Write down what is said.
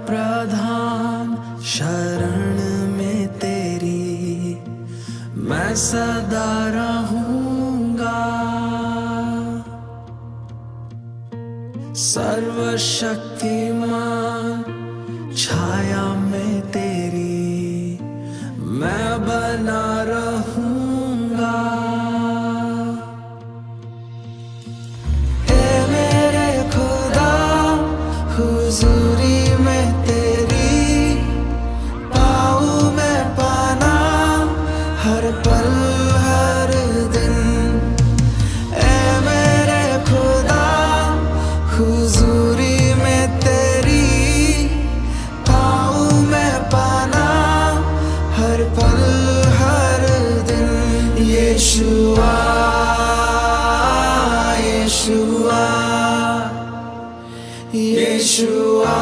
प्रधान शरण में तेरी मैं सदा रहूंगा। सर्वशक्तिमान छाया में तेरी मैं बना रहूंगा। हे मेरे खुदा हुजूरी में तेरी पाऊं मैं पाना हर पल हर दिन। ए मेरे खुदा हुजूरी में तेरी पाऊं मैं पाना हर पल हर दिन। यीशुआ यीशुआ यीशुआ